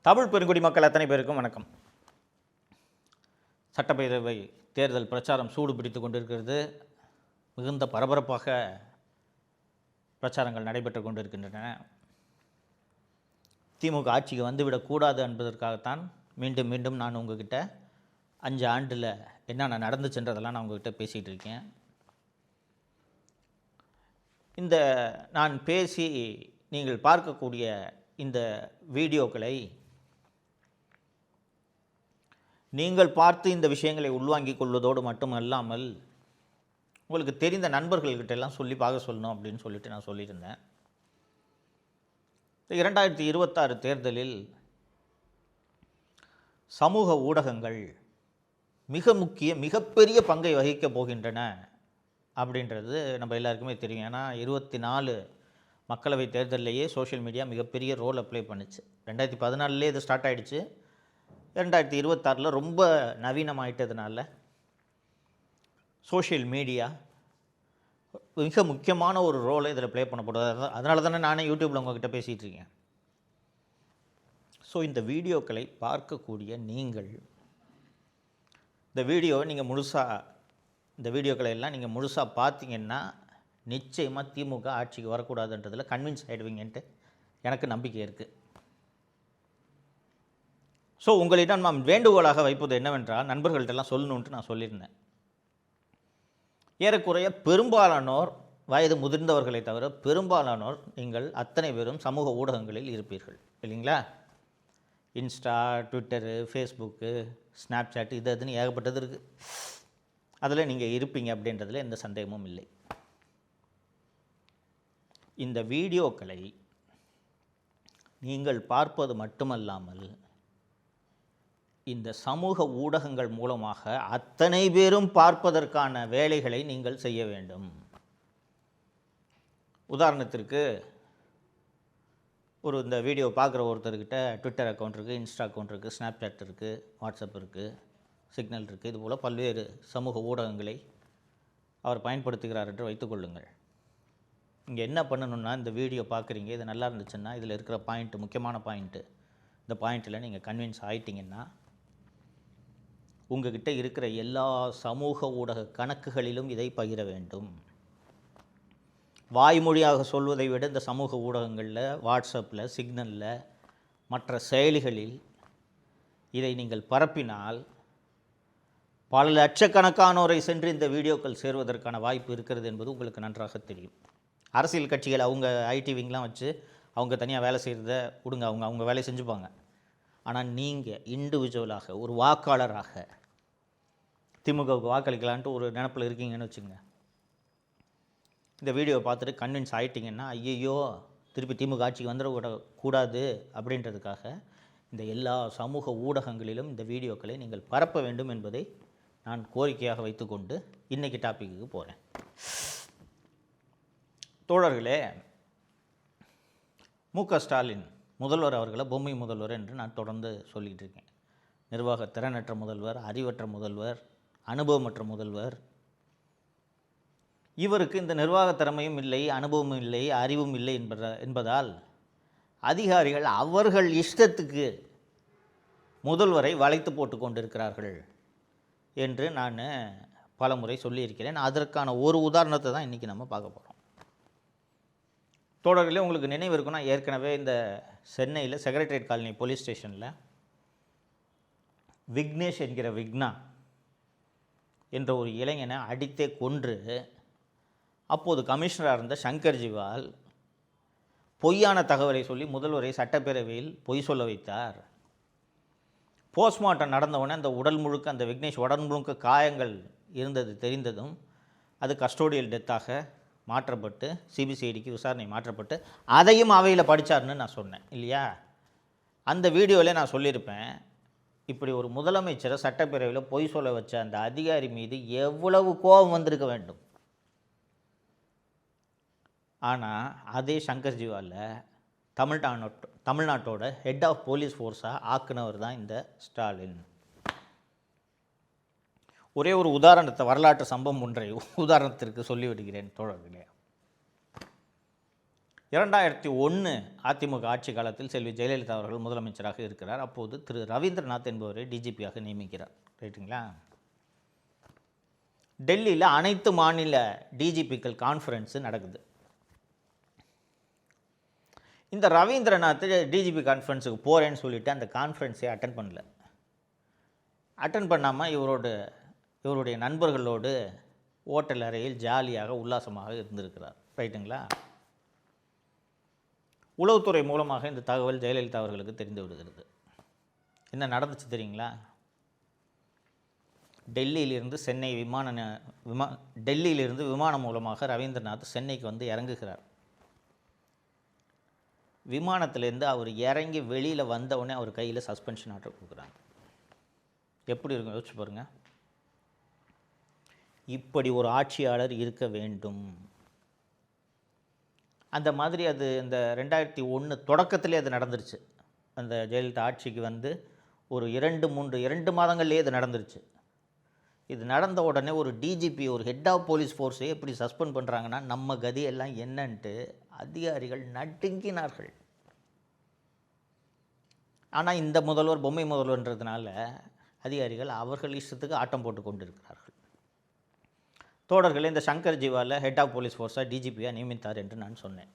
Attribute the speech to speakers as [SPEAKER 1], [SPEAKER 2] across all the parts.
[SPEAKER 1] தமிழ் பெருங்குடி மக்கள் அத்தனை பேருக்கும் வணக்கம். சட்டப்பேரவை தேர்தல் பிரச்சாரம் சூடு பிடித்து கொண்டிருக்கிறது. மிகுந்த பரபரப்பாக பிரச்சாரங்கள் நடைபெற்று கொண்டிருக்கின்றன. திமுக ஆட்சிக்கு வந்துவிடக்கூடாது என்பதற்காகத்தான் மீண்டும் மீண்டும் நான் உங்ககிட்ட 5 ஆண்டில் என்னென்ன நடந்துச்சுன்றதெல்லாம் நான் உங்ககிட்ட பேசிகிட்டு இருக்கேன். இந்த நான் பேசி நீங்கள் பார்க்கக்கூடிய இந்த வீடியோக்களை நீங்கள் பார்த்து இந்த விஷயங்களை உள்வாங்கிக் கொள்வதோடு மட்டுமல்லாமல் உங்களுக்கு தெரிந்த நண்பர்கள்கிட்ட எல்லாம் சொல்லி பார்க்க சொல்லணும் அப்படின்னு சொல்லிட்டு நான் சொல்லியிருந்தேன். 2026 தேர்தலில் சமூக ஊடகங்கள் மிகப்பெரிய பங்கை வகிக்கப் போகின்றன அப்படின்றது நம்ம எல்லாருக்குமே தெரியும். ஏன்னா 24 மக்களவை தேர்தலிலேயே சோஷியல் மீடியா மிகப்பெரிய ரோல் அப்ளை பண்ணுச்சு. 2014 இது ஸ்டார்ட் ஆகிடுச்சு. 2026 ரொம்ப நவீனமாயிட்டதுனால சோஷியல் மீடியா மிக முக்கியமான ஒரு ரோலை இதில் ப்ளே பண்ணப்படுது. அதனால தானே நானே யூடியூப்பில் உங்கள்கிட்ட பேசிகிட்டு இருக்கேன். ஸோ இந்த வீடியோக்களை பார்க்கக்கூடிய நீங்கள் இந்த வீடியோக்களை எல்லாம் நீங்கள் முழுசாக பார்த்தீங்கன்னா நிச்சயமாக திமுக ஆட்சிக்கு வரக்கூடாதுன்றதில் கன்வின்ஸ் ஆகிடுவீங்கன்ட்டு எனக்கு நம்பிக்கை இருக்குது. ஸோ உங்களிடம் நாம் வேண்டுகோளாக வைப்பது என்னவென்றால், நண்பர்கள்ட்டெல்லாம் சொல்லணுன்ட்டு நான் சொல்லியிருந்தேன். ஏறக்குறைய பெரும்பாலானோர் வயது முதிர்ந்தவர்களை தவிர பெரும்பாலானோர் நீங்கள் அத்தனை பேரும் சமூக ஊடகங்களில் இருப்பீர்கள் இல்லைங்களா? இன்ஸ்டா, ட்விட்டரு, ஃபேஸ்புக்கு, ஸ்னாப்சாட் இது அதுன்னு ஏகப்பட்டது இருக்குது. அதில் நீங்கள் இருப்பீங்க அப்படின்றதில் எந்த சந்தேகமும் இல்லை. இந்த வீடியோக்களை நீங்கள் பார்ப்பது மட்டுமல்லாமல் இந்த சமூக ஊடகங்கள் மூலமாக அத்தனை பேரும் பார்ப்பதற்கான வேலைகளை நீங்கள் செய்ய வேண்டும். உதாரணத்திற்கு இந்த வீடியோ பார்க்குற ஒருத்தர்கிட்ட ட்விட்டர் அக்கௌண்ட் இருக்குது, இன்ஸ்டா அக்கௌண்ட் இருக்குது, ஸ்னாப்சாட் இருக்குது, வாட்ஸ்அப் இருக்குது, சிக்னல் இருக்குது. இதுபோல் பல்வேறு சமூக ஊடகங்களை அவர் பயன்படுத்துகிறார் என்று வைத்துக்கொள்ளுங்கள். இங்கே என்ன பண்ணணுன்னா, இந்த வீடியோ பார்க்குறீங்க, இது நல்லா இருந்துச்சுன்னா இதில் இருக்கிற முக்கியமான பாயிண்ட்டு, இந்த பாயிண்ட்டில் நீங்கள் கன்வின்ஸ் ஆகிட்டிங்கன்னா உங்கள்கிட்ட இருக்கிற எல்லா சமூக ஊடக கணக்குகளிலும் இதை பகிர வேண்டும். வாய்மொழியாக சொல்வதை விட இந்த சமூக ஊடகங்களில், வாட்ஸ்அப்பில், சிக்னலில், மற்ற செயலிகளில் இதை நீங்கள் பரப்பினால் பல லட்சக்கணக்கானோரை சென்று இந்த வீடியோக்கள் சேருவதற்கான வாய்ப்பு இருக்கிறது என்பது உங்களுக்கு நன்றாக தெரியும். அரசியல் கட்சிகள் அவங்க ஐடி விங்லாம் வச்சு அவங்க தனியாக வேலை செய்கிறத விடுங்க, அவங்க வேலையை செஞ்சுப்பாங்க. ஆனால் நீங்கள் இண்டிவிஜுவலாக ஒரு வாக்காளராக திமுகவுக்கு வாக்களிக்கலான்ட்டு ஒரு நினப்பில் இருக்கீங்கன்னு வச்சுங்க. இந்த வீடியோவை பார்த்துட்டு கன்வின்ஸ் ஆகிட்டிங்கன்னா, ஐயையோ திருப்பி திமுக ஆட்சிக்கு வந்துடக்கூடாது அப்படின்றதுக்காக இந்த எல்லா சமூக ஊடகங்களிலும் இந்த வீடியோக்களை நீங்கள் பரப்ப வேண்டும் என்பதை நான் கோரிக்கையாக வைத்துக்கொண்டு இன்றைக்கி டாப்பிக்கு போகிறேன். தோழர்களே, மு.க. ஸ்டாலின் முதல்வர் அவர்களை பொம்மை முதல்வர் என்று நான் தொடர்ந்து சொல்லிகிட்டு இருக்கேன். நிர்வாக திறனற்ற முதல்வர், அறிவற்ற முதல்வர், அனுபவமற்ற முதல்வர். இவருக்கு இந்த நிர்வாக திறமையும் இல்லை, அனுபவமும் இல்லை, அறிவும் இல்லை என்பதால் அதிகாரிகள் அவர்கள் இஷ்டத்துக்கு முதல்வரை வளைத்து போட்டு கொண்டிருக்கிறார்கள் என்று நான் பல முறை சொல்லியிருக்கிறேன். அதற்கான ஒரு உதாரணத்தை தான் இன்றைக்கி நம்ம பார்க்க போகிறோம். தோழர்களே, உங்களுக்கு நினைவு இருக்குன்னா, ஏற்கனவே இந்த சென்னையில் செக்ரட்டரியேட் காலனி போலீஸ் ஸ்டேஷனில் விக்னேஷ் என்கிற விக்னா என்ற ஒரு இளைஞனை அடித்தே கொன்று அப்போது கமிஷனராக இருந்த சங்கர் ஜிவால் பொய்யான தகவலை சொல்லி முதல்வரை சட்டப்பேரவையில் பொய் சொல்ல வைத்தார். போஸ்ட்மார்ட்டம் நடந்தவுடனே அந்த உடல் முழுக்க, அந்த விக்னேஷ் உடல் முழுக்க காயங்கள் இருந்தது தெரிந்ததும் அது கஸ்டோடியல் டெத்தாக மாற்றப்பட்டு சிபிசிஐடிக்கு விசாரணை மாற்றப்பட்டு அதையும் அவையில் படித்தார்னு நான் சொன்னேன் இல்லையா? அந்த வீடியோவில் நான் சொல்லியிருப்பேன், இப்படி ஒரு முதலமைச்சரை சட்டப்பேரவையில் பொய் சொல்ல வச்ச அந்த அதிகாரி மீது எவ்வளவு கோபம் வந்திருக்க வேண்டும். ஆனால் அதே சங்கர் ஜிவாலில் தமிழ்நாட்டோட ஹெட் ஆஃப் போலீஸ் ஃபோர்ஸாக ஆக்குனவர் தான் இந்த ஸ்டாலின். ஒரே ஒரு உதாரணத்தை, வரலாற்று சம்பவம் ஒன்றை உதாரணத்திற்கு சொல்லிவிடுகிறேன் தோழர்களே. 2001 அதிமுக ஆட்சி காலத்தில் செல்வி ஜெயலலிதா அவர்கள் முதலமைச்சராக இருக்கிறார். அப்போது திரு ரவீந்திரநாத் என்பவரை டிஜிபியாக நியமிக்கிறார். ரைட்டுங்களா? டெல்லியில் அனைத்து மாநில டிஜிபிக்கள் கான்ஃபரன்ஸு நடக்குது. இந்த ரவீந்திரநாத் டிஜிபி கான்ஃபரன்ஸுக்கு போகிறேன்னு சொல்லிவிட்டு அந்த கான்ஃபரன்ஸை அட்டன் பண்ணல. அட்டன் பண்ணாமல் இவருடைய நண்பர்களோடு ஓட்டல் அறையில் ஜாலியாக உல்லாசமாக இருந்திருக்கிறார். ரைட்டுங்களா? உளவுத்துறை மூலமாக இந்த தகவல் ஜெயலலிதா அவர்களுக்கு தெரிந்து விடுகிறது. என்ன நடந்துச்சு தெரியுங்களா? டெல்லியிலிருந்து டெல்லியிலிருந்து விமானம் மூலமாக ரவீந்திரநாத் சென்னைக்கு வந்து இறங்குகிறார். விமானத்திலேருந்து அவர் இறங்கி வெளியில் வந்தவுடனே அவர் கையில் சஸ்பென்ஷன் ஆர்டர் கொடுக்குறாங்க. எப்படி இருக்கும் யோசிச்சு பாருங்கள். இப்படி ஒரு ஆட்சியாளர் இருக்க வேண்டும். அந்த மாதிரி அது இந்த 2001 தொடக்கத்திலே அது நடந்துருச்சு. அந்த ஜெயலலிதா ஆட்சிக்கு வந்து ஒரு 2 மாதங்கள்லேயே அது நடந்துருச்சு. இது நடந்த உடனே ஒரு டிஜிபி, ஒரு ஹெட் ஆஃப் போலீஸ் ஃபோர்ஸை எப்படி சஸ்பெண்ட் பண்ணுறாங்கன்னா நம்ம கதியெல்லாம் என்னன்ட்டு அதிகாரிகள் நடுங்கினார்கள். ஆனால் இந்த முதல்வர் பொம்மை முதல்வர்ன்றதுனால அதிகாரிகள் அவர்கள் இஷ்டத்துக்கு ஆட்டம் போட்டு கொண்டு இருக்கிறார்கள். தோழர்களே, இந்த சங்கர் ஜிவாலை ஹெட் ஆஃப் போலீஸ் ஃபோர்ஸாக டிஜிபியாக நியமித்தார் என்று நான் சொன்னேன்.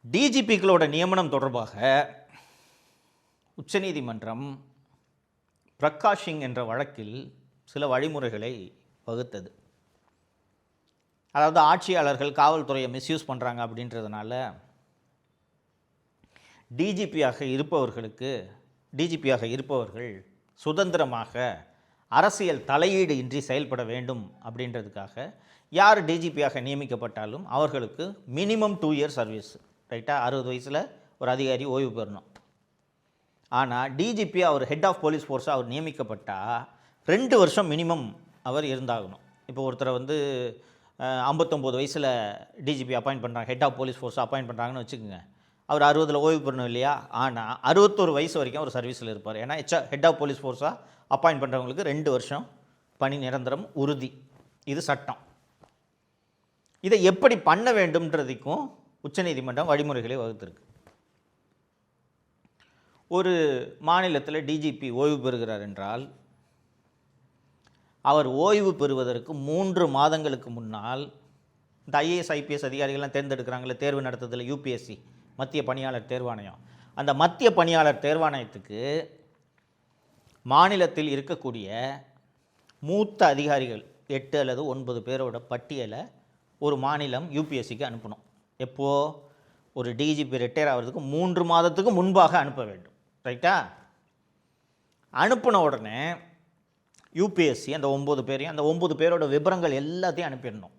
[SPEAKER 1] டிஜிபிக்களோட நியமனம் தொடர்பாக உச்சநீதிமன்றம் பிரகாஷ் சிங் என்ற வழக்கில் சில வழிமுறைகளை வகுத்தது. அதாவது ஆட்சியாளர்கள் காவல்துறையை மிஸ்யூஸ் பண்ணுறாங்க அப்படின்றதுனால டிஜிபியாக இருப்பவர்கள் சுதந்திரமாக அரசியல் தலையீடு இன்றி செயல்பட வேண்டும் அப்படின்றதுக்காக யார் டிஜிபியாக நியமிக்கப்பட்டாலும் அவர்களுக்கு மினிமம் 2 இயர் சர்வீஸ். ரைட்டாக? 60 வயசில் ஒரு அதிகாரி ஓய்வு பெறணும். ஆனால் டிஜிபி அவர் ஹெட் ஆஃப் போலீஸ் ஃபோர்ஸாக அவர் நியமிக்கப்பட்டால் 2 வருஷம் மினிமம் அவர் இருந்தாகணும். இப்போ ஒருத்தரை வந்து 59 வயசில் டிஜிபி அப்பாயிண்ட் பண்ணுறாங்க, ஹெட் ஆஃப் போலீஸ் ஃபோர்ஸை அப்பாயிண்ட் பண்ணுறாங்கன்னு வச்சுக்கோங்க. அவர் 60 ஓய்வு பெறணும் இல்லையா? ஆனால் 61 வயசு வரைக்கும் அவர் சர்வீஸில் இருப்பார். ஏன்னா ஹெட் ஆஃப் போலீஸ் ஃபோர்ஸாக அப்பாயிண்ட் பண்ணுறவங்களுக்கு 2 வருஷம் பணி நிரந்தரம் உறுதி. இது சட்டம். இதை எப்படி பண்ண வேண்டும்ன்றதுக்கும் உச்சநீதிமன்றம் வழிமுறைகளை வகுத்திருக்கு. ஒரு மாநிலத்தில் டிஜிபி ஓய்வு பெறுகிறார் என்றால் அவர் ஓய்வு பெறுவதற்கு 3 மாதங்களுக்கு முன்னால் இந்த ஐஏஎஸ் ஐபிஎஸ் அதிகாரிகள்லாம் தேர்ந்தெடுக்கிறாங்களே, தேர்வு நடத்துறதுல யுபிஎஸ்சி மத்திய பணியாளர் தேர்வாணையம், அந்த மத்திய பணியாளர் தேர்வாணையத்துக்கு மாநிலத்தில் இருக்கக்கூடிய மூத்த அதிகாரிகள் 8 அல்லது 9 பேரோட பட்டியலை ஒரு மாநிலம் யூபிஎஸ்சிக்கு அனுப்பணும். எப்போது? ஒரு டிஜிபி ரிட்டையர் ஆகிறதுக்கு 3 மாதத்துக்கு முன்பாக அனுப்ப வேண்டும். ரைட்டா? அனுப்பின உடனே யூபிஎஸ்சி அந்த 9 பேரையும், அந்த 9 பேரோட விவரங்கள் எல்லாத்தையும் அனுப்பிடணும்.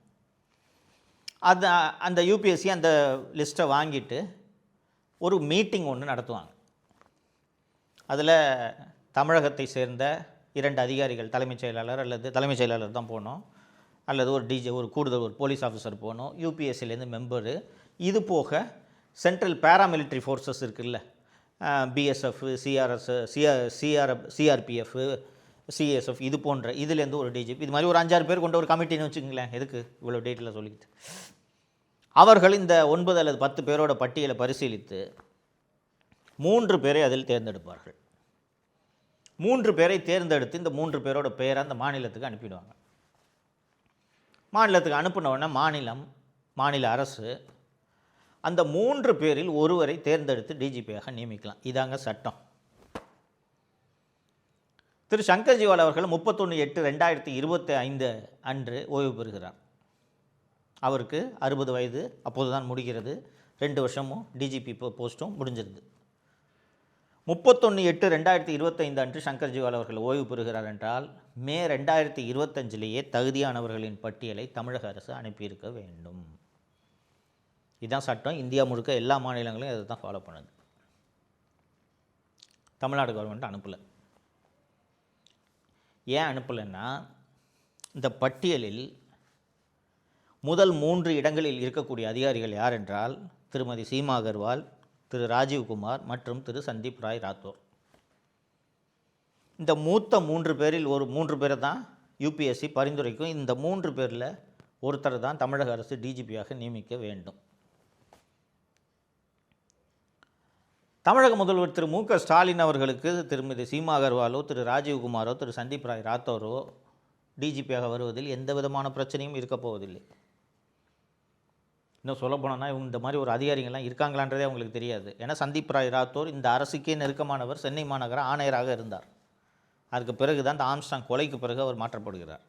[SPEAKER 1] அந்த யூபிஎஸ்சி அந்த லிஸ்ட்டை வாங்கிட்டு ஒரு மீட்டிங் ஒன்று நடத்துவாங்க. அதில் தமிழகத்தை சேர்ந்த 2 அதிகாரிகள், தலைமைச் செயலாளர் தான் போகணும், அல்லது ஒரு கூடுதல் ஒரு போலீஸ் ஆஃபீஸர் போகணும், யூபிஎஸ்சிலேருந்து மெம்பரு. இது போக சென்ட்ரல் பேராமிலிட்ரி ஃபோர்ஸஸ் இருக்குல்ல, பிஎஸ்எஃப், சிஆர்பிஎஃப், சிஎஸ்எஃப், இது போன்ற இதுலேருந்து ஒரு டிஜிபி, இது மாதிரி ஒரு 5-6 பேர் கொண்ட ஒரு கமிட்டின்னு வச்சுங்களேன். எதுக்கு இவ்வளோ டீட்டெயிலாக சொல்லிக்கிட்டு? அவர்கள் இந்த 9 அல்லது 10 பேரோட பட்டியலை பரிசீலித்து 3 பேரை அதில் தேர்ந்தெடுப்பார்கள். 3 பேரை தேர்ந்தெடுத்து இந்த 3 பேரோட பேரை அந்த மாநிலத்துக்கு அனுப்பிடுவாங்க. மாநிலத்துக்கு அனுப்பினவுடனே மாநில அரசு அந்த 3 பேரில் ஒருவரை தேர்ந்தெடுத்து டிஜிபியாக நியமிக்கலாம். இதாங்க சட்டம். திரு சங்கர் ஜிவால் அவர்கள் 31/8/2025 அன்று ஓய்வு பெறுகிறார். அவருக்கு 60 வயது அப்போது தான் முடிகிறது. 2 வருஷமும் டிஜிபி போஸ்ட்டும் முடிஞ்சிருது. 31/8/2025 அன்று சங்கர் ஜிவால் அவர்கள் ஓய்வு பெறுகிறார் என்றால் மே 2025 தகுதியானவர்களின் பட்டியலை தமிழக அரசு அனுப்பியிருக்க வேண்டும். இதுதான் சட்டம். இந்தியா முழுக்க எல்லா மாநிலங்களையும் அதை தான் ஃபாலோ பண்ணுது. தமிழ்நாடு கவர்மெண்ட் அனுப்பலை. ஏன் அனுப்பலைன்னா, இந்த பட்டியலில் முதல் 3 இடங்களில் இருக்கக்கூடிய அதிகாரிகள் யார் என்றால் திருமதி சீமா அகர்வால், திரு ராஜீவ்குமார் மற்றும் திரு சந்தீப் ராய் ராத்தோர். இந்த மூத்த 3 பேரில் ஒரு 3 பேரை தான் யூபிஎஸ்சி பரிந்துரைக்கும். இந்த 3 பேரில் ஒருத்தர் தான் தமிழக அரசு டிஜிபியாக நியமிக்க வேண்டும். தமிழக முதல்வர் திரு மு.க. ஸ்டாலின் அவர்களுக்கு திருமதி சீமா அகர்வாலோ, திரு ராஜீவ்குமாரோ, திரு சந்தீப் ராய் ராத்தோரோ டிஜிபியாக வருவதில் எந்த விதமான பிரச்சனையும் இருக்கப் போவதில்லை. இன்னும் சொல்ல போனோன்னா இவங்க இந்த மாதிரி ஒரு அதிகாரிகள்லாம் இருக்காங்களான்றதே அவங்களுக்கு தெரியாது. ஏன்னா சந்தீப் ராய் ராத்தோர் இந்த அரசுக்கே நெருக்கமானவர், சென்னை மாநகர ஆணையராக இருந்தார். அதுக்கு பிறகு தான் இந்த ஆம்ஸ்டாங் கொலைக்கு பிறகு அவர் மாற்றப்படுகிறார்.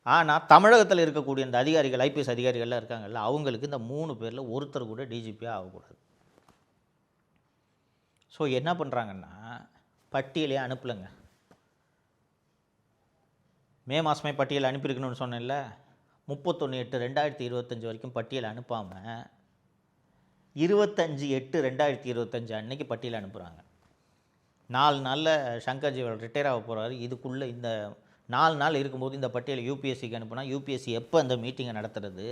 [SPEAKER 1] ஆனால் தமிழகத்தில் இருக்கக்கூடிய இந்த அதிகாரிகள், ஐபிஎஸ் அதிகாரிகள்லாம் இருக்காங்கல்ல, அவங்களுக்கு இந்த 3 பேரில் ஒருத்தர் கூட டிஜிபியாக ஆகக்கூடாது. ஸோ என்ன பண்ணுறாங்கன்னா, பட்டியலே அனுப்பலைங்க. மே மாதமே பட்டியல் அனுப்பியிருக்கணும்னு சொன்னேன்ல, 31/8/2025 வரைக்கும் பட்டியல் அனுப்பாமல் 25/8/2025 அன்னைக்கு பட்டியல் அனுப்புகிறாங்க. 4 நாளில் சங்கர்ஜி ரிட்டையர் ஆக போகிறாரு. இதுக்குள்ளே இந்த 4 நாள் இருக்கும்போது இந்த பட்டியலை யூபிஎஸ்சிக்கு அனுப்புனா யூபிஎஸ்சி எப்போ அந்த மீட்டிங்கை நடத்துறது,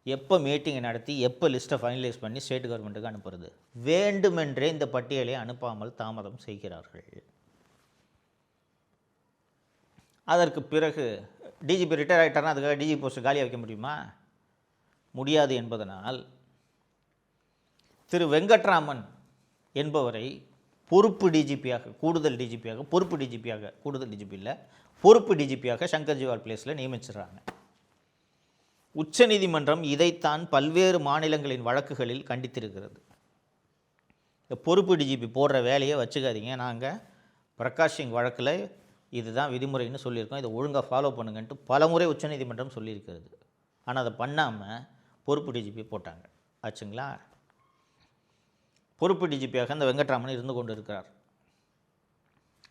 [SPEAKER 1] எப்போ மீட்டிங்கை நடத்தி எப்போ லிஸ்ட்டை ஃபைனலைஸ் பண்ணி ஸ்டேட் கவர்மெண்ட்டுக்கு அனுப்புறது? வேண்டுமென்றே இந்த பட்டியலை அனுப்பாமல் தாமதம் செய்கிறார்கள். அதற்கு பிறகு டிஜிபி ரிட்டையர் ஆகிட்டார்னா அதுக்காக டிஜிபி போஸ்ட்டு காலியாக வைக்க முடியுமா? முடியாது என்பதனால் திரு வெங்கட்ராமன் என்பவரை பொறுப்பு டிஜிபியாக, கூடுதல் டிஜிபியாக, பொறுப்பு டிஜிபியாக, கூடுதல் டிஜிபி இல்லை, பொறுப்பு டிஜிபியாக சங்கர்ஜிவால் பிளேஸில் நியமிச்சிடறாங்க. உச்சநீதிமன்றம் இதைத்தான் பல்வேறு மாநிலங்களின் வழக்குகளில் கண்டித்திருக்கிறது. இந்த பொறுப்பு டிஜிபி போடுற வேலையை வச்சுக்காதீங்க, நாங்கள் பிரகாஷ் சிங் வழக்கில் இதுதான் விதிமுறைன்னு சொல்லியிருக்கோம், இதை ஒழுங்காக ஃபாலோ பண்ணுங்கன்ட்டு பலமுறை உச்சநீதிமன்றம் சொல்லியிருக்கிறது. ஆனால் அதை பண்ணாமல் பொறுப்பு டிஜிபி போட்டாங்க. ஆச்சுங்களா? பொறுப்பு டிஜிபியாக அந்த வெங்கட்ராமன் இருந்து கொண்டு இருக்கிறார்.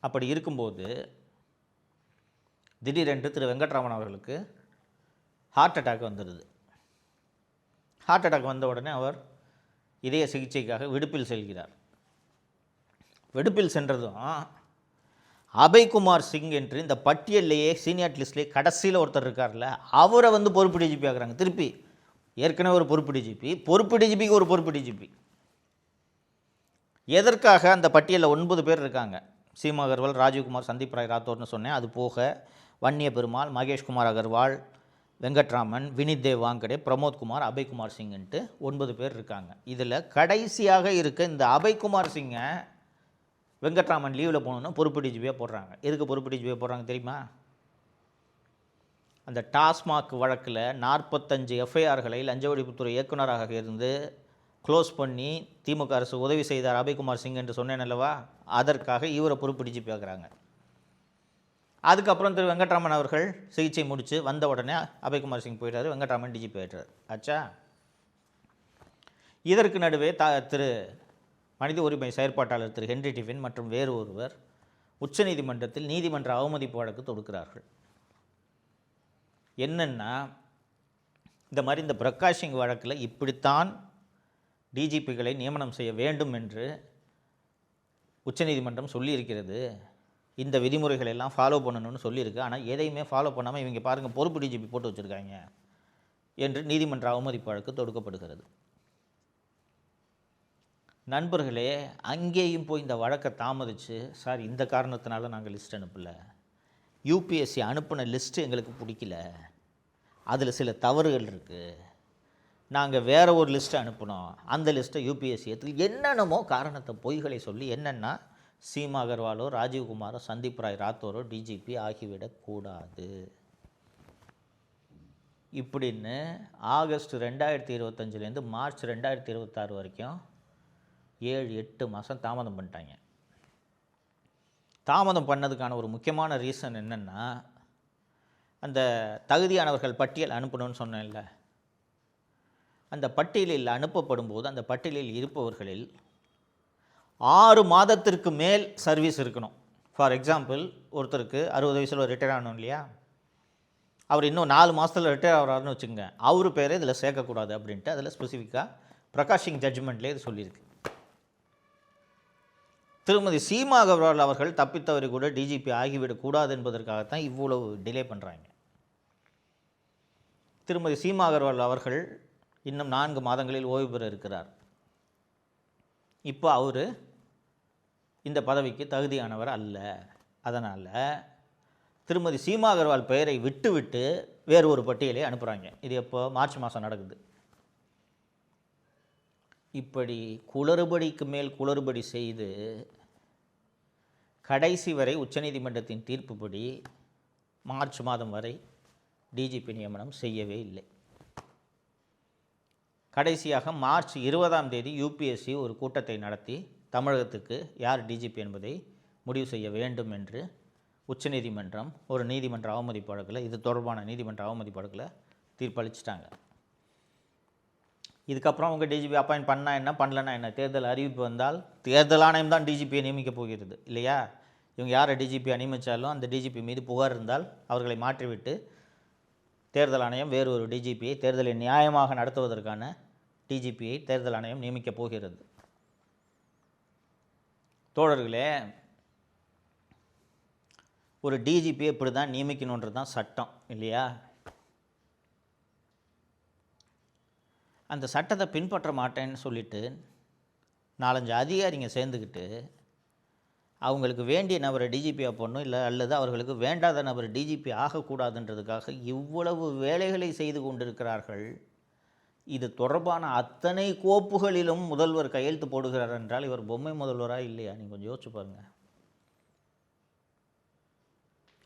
[SPEAKER 1] அப்படி இருக்கும்போது திடீரென்று திரு வெங்கட்ராமன் அவர்களுக்கு ஹார்ட் அட்டாக் வந்துடுது. ஹார்ட் அட்டாக் வந்த உடனே அவர் இதய சிகிச்சைக்காக விடுப்பில் செல்கிறார். விடுப்பில் சென்றதும் அபய்குமார் சிங் என்று இந்த பட்டியல்லையே சீனியர் லிஸ்ட்லேயே கடைசியில் ஒருத்தர் இருக்கார்ல, அவரை பொறுப்பு டிஜிபி ஆகுறாங்க. திருப்பி ஏற்கனவே ஒரு பொறுப்பு டிஜிபிக்கு ஒரு பொறுப்பு டிஜிபி. எதற்காக? அந்த பட்டியலில் 9 பேர் இருக்காங்க. சீமா அகர்வால், ராஜீவ்குமார், சந்தீப் ராய் ராத்தோர்னு சொன்னேன். அது போக வன்னிய பெருமாள், மகேஷ்குமார் அகர்வால், வெங்கட்ராமன், வினித் தேவ் வாங்கடே, பிரமோத்குமார், அபய்குமார் சிங்ன்ட்டு 9 பேர் இருக்காங்க. இதில் கடைசியாக இருக்க இந்த அபய்குமார் சிங்கை வெங்கட்ராமன் லீவில் போகணுன்னா பொறுப்பு டிஜிபியாக போடுறாங்க. எதுக்கு பொறுப்பு டிஜிபியாக போடுறாங்க தெரியுமா? அந்த டாஸ்மாக் வழக்கில் 45 எஃப்ஐஆர்களை லஞ்ச ஒழிப்புத்துறை இயக்குநராக இருந்து க்ளோஸ் பண்ணி திமுக அரசு உதவி செய்தார் அபய்குமார் சிங் என்று சொன்னேன் அல்லவா, அதற்காக இவரை பொறுப்பு டிஜிபி ஆகிறாங்க. அதுக்கப்புறம் திரு வெங்கட்ராமன் அவர்கள் சிகிச்சை முடித்து வந்த உடனே அபய்குமார் சிங் போயிட்டார், வெங்கட்ராமன் டிஜிபி ஆகிட்டார். ஆச்சா? இதற்கு நடுவே திரு மனித உரிமை செயற்பாட்டாளர் திரு ஹென்றி டிஃபின் மற்றும் வேறு ஒருவர் உச்சநீதிமன்றத்தில் நீதிமன்ற அவமதிப்பு வழக்கு தொடுக்கிறார்கள். என்னென்னா, இந்த மாதிரி இந்த பிரகாஷ் சிங் வழக்கில் இப்படித்தான் டிஜிபிகளை நியமனம் செய்ய வேண்டும் என்று உச்சநீதிமன்றம் சொல்லியிருக்கிறது, இந்த விதிமுறைகள் எல்லாம் ஃபாலோ பண்ணணும்னு சொல்லியிருக்கு. ஆனால் எதையுமே ஃபாலோ பண்ணாமல் இவங்க பாருங்கள் பொறுப்பு டிஜிபி போட்டு வச்சுருக்காங்க என்று நீதிமன்ற அவமதிப்பு வழக்கு தொடுக்கப்படுகிறது. நண்பர்களே, அங்கேயும் போய் இந்த வழக்கை தாமதித்து, சார் இந்த காரணத்தினால நாங்கள் லிஸ்ட் அனுப்பலை, யூபிஎஸ்சி அனுப்பின லிஸ்ட்டு எங்களுக்கு பிடிக்கல, அதில் சில தவறுகள் இருக்குது, நாங்கள் வேறு ஒரு லிஸ்ட்டை அனுப்பினோம், அந்த லிஸ்ட்டை யூபிஎஸ்சி என்னென்னமோ காரணத்தை பொய்களை சொல்லி என்னென்னா சீமா அகர்வாலோ, ராஜீவ்குமாரோ, சந்தீப் ராய் ராத்தோரோ டிஜிபி ஆகிவிடக்கூடாது இப்படின்னு ஆகஸ்ட் 2025 மார்ச் 2026 வரைக்கும் 7-8 மாதம் தாமதம் பண்ணிட்டாங்க. தாமதம் பண்ணதுக்கான ஒரு முக்கியமான ரீசன் என்னென்னா, அந்த தகுதியானவர்கள் பட்டியல் அனுப்பணும்னு சொன்னேன்ல, அந்த பட்டியலில் அனுப்பப்படும் போது அந்த பட்டியலில் இருப்பவர்களில் 6 மாதத்திற்கு மேல் சர்வீஸ் இருக்கணும். ஃபார் எக்ஸாம்பிள், ஒருத்தருக்கு 60 வயசில் ரிட்டையர் ஆகணும் இல்லையா, அவர் இன்னும் 4 மாதத்தில் ரிட்டையர் ஆகிறாருன்னு வச்சுக்கோங்க, அவர் பேரே இதில் சேர்க்கக்கூடாது அப்படின்ட்டு அதில் ஸ்பெசிஃபிக்காக பிரகாஷ் சிங் ஜட்ஜ்மெண்ட்லேயே இது சொல்லியிருக்கு. திருமதி சீமா அகர்வால் அவர்கள் தப்பித்தவரை கூட டிஜிபி ஆகிவிடக்கூடாது என்பதற்காகத்தான் இவ்வளவு டிலே பண்ணுறாங்க. திருமதி சீமா அகர்வால் அவர்கள் இன்னும் 4 மாதங்களில் ஓய்வு பெற இருக்கிறார். இப்போ அவர் இந்த பதவிக்கு தகுதியானவர் அல்ல. அதனால் திருமதி சீமா அகர்வால் பெயரை விட்டு வேறு ஒரு பட்டியலை அனுப்புகிறாங்க. இது எப்போ? மார்ச் மாதம் நடக்குது. இப்படி குளறுபடிக்கு மேல் குளறுபடி செய்து கடைசி வரை உச்சநீதிமன்றத்தின் தீர்ப்புப்படி மார்ச் மாதம் வரை டிஜிபி நியமனம் செய்யவே இல்லை. கடைசியாக மார்ச் 20 யூபிஎஸ்சி ஒரு கூட்டத்தை நடத்தி தமிழகத்துக்கு யார் டிஜிபி என்பதை முடிவு செய்ய வேண்டும் என்று உச்சநீதிமன்றம் ஒரு நீதிமன்ற அவமதிப்பு வழக்கில், இது தொடர்பான நீதிமன்ற அவமதிப்பு வழக்கில் தீர்ப்பளிச்சிட்டாங்க. இதுக்கப்புறம் அவங்க டிஜிபி அப்பாயின்ட் பண்ணால் என்ன, பண்ணலன்னா என்ன? தேர்தல் அறிவிப்பு வந்தால் தேர்தல் ஆணையம் தான் டிஜிபியை நியமிக்கப் போகிறது இல்லையா? இவங்க யாரை டிஜிபியை நியமித்தாலும் அந்த டிஜிபி மீது புகார் இருந்தால் அவர்களை மாற்றிவிட்டு தேர்தல் ஆணையம் வேறு ஒரு டிஜிபியை, தேர்தலை நியாயமாக நடத்துவதற்கான டிஜிபியை தேர்தல் ஆணையம் நியமிக்கப் போகிறது. தோழர்களே, ஒரு டிஜிபியை இப்படி தான் நியமிக்கணுன்றது தான் சட்டம் இல்லையா? அந்த சட்டத்தை பின்பற்ற மாட்டேன்னு சொல்லிட்டு 4-5 அதிகாரிங்க சேர்ந்துக்கிட்டு அவங்களுக்கு வேண்டிய நபரை டிஜிபியாக போடணும், இல்லை அல்லது அவர்களுக்கு வேண்டாத நபர் டிஜிபி ஆகக்கூடாதுன்றதுக்காக இவ்வளவு வேலைகளை செய்து கொண்டிருக்கிறார்கள். இது தொடர்பான அத்தனை கோப்புகளிலும் முதல்வர் கையெழுத்து போடுகிறார் என்றால் இவர் பொம்மை முதல்வராக இல்லையா? நீங்கள் கொஞ்சம் யோசிச்சு பாருங்கள்.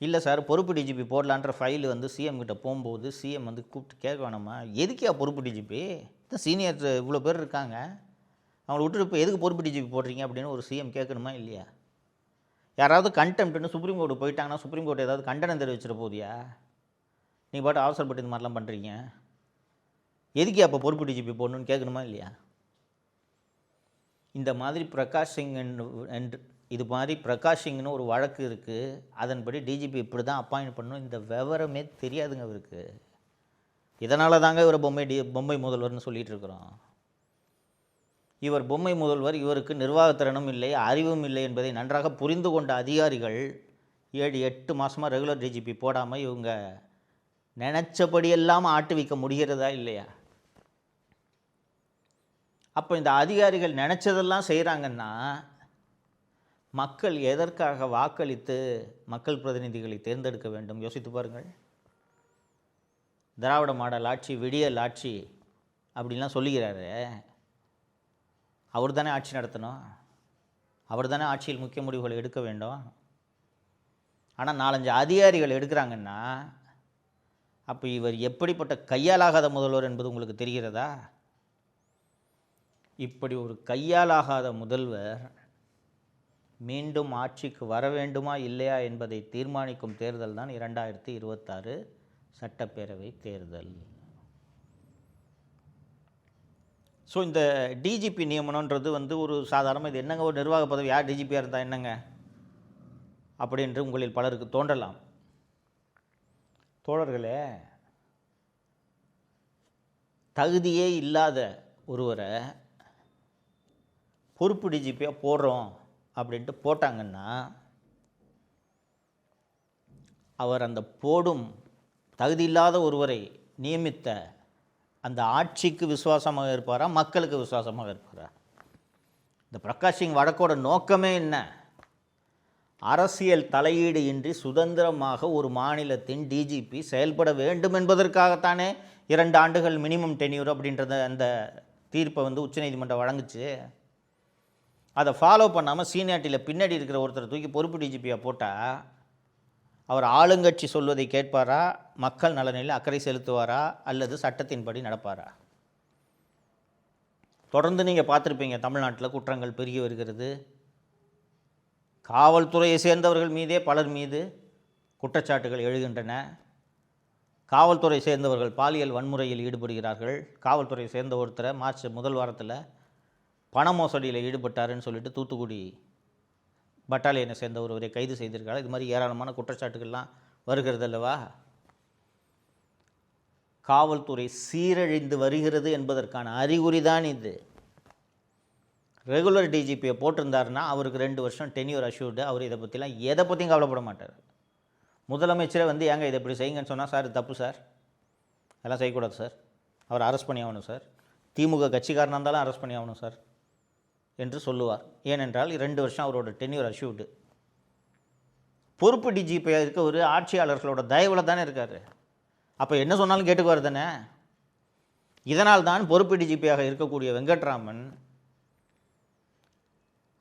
[SPEAKER 1] இல்லை சார், பொறுப்பு டிஜிபி போடலான்ற ஃபைல் வந்து சிஎம் கிட்ட போகும்போது சிஎம் வந்து கூப்பிட்டு கேட்க வேணாமா, எதுக்கே பொறுப்பு டிஜிபி, சீனியர் இவ்வளோ பேர் இருக்காங்க, அவங்கள விட்டுட்டு இப்போ எதுக்கு பொறுப்பு டிஜிபி போடுறீங்க அப்படின்னு ஒரு சிஎம் கேட்கணுமா இல்லையா? யாராவது கண்டெம்ப்ட்னு சுப்ரீம் கோர்ட்டு போயிட்டாங்கன்னா சுப்ரீம் கோர்ட் ஏதாவது கண்டனம் தெரிவிச்சிட போதியா? நீங்கள் பாட்டு அவசரப்பட்டு இந்த மாதிரிலாம் பண்ணுறீங்க, எதுக்கே அப்போ பொறுப்பு டிஜிபி போடணுன்னு கேட்கணுமா இல்லையா? இந்த மாதிரி பிரகாஷ் சிங் என்று இது மாதிரி பிரகாஷ் சிங்னு ஒரு வழக்கு இருக்குது. அதன்படி டிஜிபி இப்படி தான் அப்பாயின்ட் பண்ணணும், இந்த விவரமே தெரியாதுங்க அவருக்கு. இதனால தாங்க இவர் பொம்மை முதல்வர்னு சொல்லிகிட்டு இருக்கிறோம். இவர் பொம்மை முதல்வர், இவருக்கு நிர்வாகத்திறனும் இல்லை, அறிவும் இல்லை என்பதை நன்றாக புரிந்து கொண்ட அதிகாரிகள் 7-8 மாதமாக ரெகுலர் டிஜிபி போடாமல் இவங்க நினச்சபடியெல்லாம் ஆட்டுவிக்க முடிகிறதா இல்லையா? அப்போ இந்த அதிகாரிகள் நினச்சதெல்லாம் செய்கிறாங்கன்னா மக்கள் எதற்காக வாக்களித்து மக்கள் பிரதிநிதிகளை தேர்ந்தெடுக்க வேண்டும்? யோசித்து பாருங்கள். திராவிட மாடல் ஆட்சி, விடியல் ஆட்சி அப்படின்லாம் சொல்லுகிறாரு. அவர் தானே ஆட்சி நடத்தணும், அவர் தானே ஆட்சியில் முக்கிய முடிவுகளை எடுக்க வேண்டும். ஆனால் 4-5 அதிகாரிகள் எடுக்கிறாங்கன்னா அப்போ இவர் எப்படிப்பட்ட கையாலாகாத முதல்வர் என்பது உங்களுக்கு தெரிகிறதா? இப்படி ஒரு கையாலாகாத முதல்வர் மீண்டும் ஆட்சிக்கு வர வேண்டுமா இல்லையா என்பதை தீர்மானிக்கும் தேர்தல் தான் 2026 சட்டப்பேரவை தேர்தல். ஸோ இந்த டிஜிபி நியமனன்றது வந்து ஒரு சாதாரண, இது என்னங்க ஒரு நிர்வாக பதவி, யார் டிஜிபியாக இருந்தால் என்னங்க அப்படின்று உங்களில் பலருக்கு தோன்றலாம். தோழர்களே, தகுதியே இல்லாத ஒருவரை பொறுப்பு டிஜிபியாக போடுறோம் அப்படின்ட்டு போட்டாங்கன்னா அவர் அந்த போடும் தகுதி இல்லாத ஒருவரை நியமித்த அந்த ஆட்சிக்கு விசுவாசமாக இருப்பாரா, மக்களுக்கு விசுவாசமாக இருப்பாரா? இந்த பிரகாஷ் சிங் வழக்கோட நோக்கமே என்ன? அரசியல் தலையீடு இன்றி சுதந்திரமாக ஒரு மாநிலத்தின் டிஜிபி செயல்பட வேண்டும் என்பதற்காகத்தானே 2 ஆண்டுகள் மினிமம் டென்யூர் அப்படின்றத அந்த தீர்ப்பை வந்து உச்சநீதிமன்றம் வழங்குச்சு. அதை ஃபாலோ பண்ணாமல் சீனியாரிட்டியில் பின்னாடி இருக்கிற ஒருத்தரை தூக்கி பொறுப்பு டிஜிபியாக போட்டால் அவர் ஆளுங்கட்சி சொல்வதை கேட்பாரா, மக்கள் நலனில் அக்கறை செலுத்துவாரா, அல்லது சட்டத்தின்படி நடப்பாரா? தொடர்ந்து நீங்கள் பார்த்துருப்பீங்க, தமிழ்நாட்டில் குற்றங்கள் பெருகி வருகிறது. காவல்துறையை சேர்ந்தவர்கள் மீதே பலர் மீது குற்றச்சாட்டுகள் எழுகின்றன. காவல்துறை சேர்ந்தவர்கள் பாலியல் வன்முறையில் ஈடுபடுகிறார்கள். காவல்துறையை சேர்ந்த ஒருத்தரை மார்ச் முதல் வாரத்தில் பண மோசடியில் ஈடுபட்டாருன்னு சொல்லிட்டு தூத்துக்குடி பட்டாலியனை சேர்ந்த ஒருவரை கைது செய்திருக்காங்க. இது மாதிரி ஏராளமான குற்றச்சாட்டுகள்லாம் வருகிறது அல்லவா? காவல்துறை சீரழிந்து வருகிறது என்பதற்கான அறிகுறி தான் இது. ரெகுலர் டிஜிபியை போட்டிருந்தாருன்னா அவருக்கு 2 வருஷம் டென்யூர் அஷ்யூர்டு. அவர் இதை பற்றிலாம் எதை பற்றியும் கவலைப்பட மாட்டார். முதலமைச்சரை வந்து ஏங்க இதை இப்படி செய்யுங்கன்னு சொன்னால், சார் இது தப்பு சார், அதெல்லாம் செய்யக்கூடாது சார், அவர் அரெஸ்ட் பண்ணி ஆகணும் சார், திமுக கட்சிக்காரனாக இருந்தாலும் அரெஸ்ட் பண்ணி ஆகணும் சார் என்று சொல்லுவார். ஏனென்றால் 2 வருஷம் அவரோட டென்யூர் அஷ்யூர்டு. பொறுப்பு டிஜிபியாக இருக்க ஒரு ஆட்சியாளர்களோட தயவில் தானே இருக்கார். அப்போ என்ன சொன்னாலும் கேட்டுக்குவார் தானே. இதனால் தான் பொறுப்பு டிஜிபியாக இருக்கக்கூடிய வெங்கட்ராமன்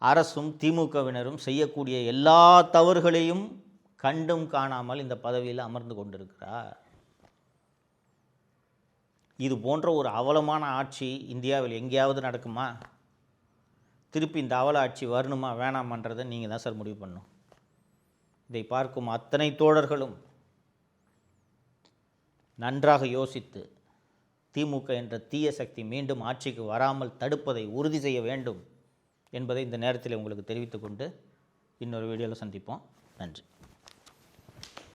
[SPEAKER 1] அரசும் திமுகவினரும் செய்யக்கூடிய எல்லா தவறுகளையும் கண்டும் காணாமல் இந்த பதவியில் அமர்ந்து கொண்டிருக்கிறார். இது போன்ற ஒரு அவலமான ஆட்சி இந்தியாவில் எங்கேயாவது நடக்குமா? திருப்பி இந்த அவல ஆட்சி வரணுமா வேணாமன்றதை நீங்கள் தான் சார் முடிவு பண்ணணும். இதை பார்க்கும் அத்தனை தோழர்களும் நன்றாக யோசித்து திமுக என்ற தீய சக்தி மீண்டும் ஆட்சிக்கு வராமல் தடுப்பதை உறுதி செய்ய வேண்டும் என்பதை இந்த நேரத்தில் உங்களுக்கு தெரிவித்துக்கொண்டு இன்னொரு வீடியோவில் சந்திப்போம். நன்றி.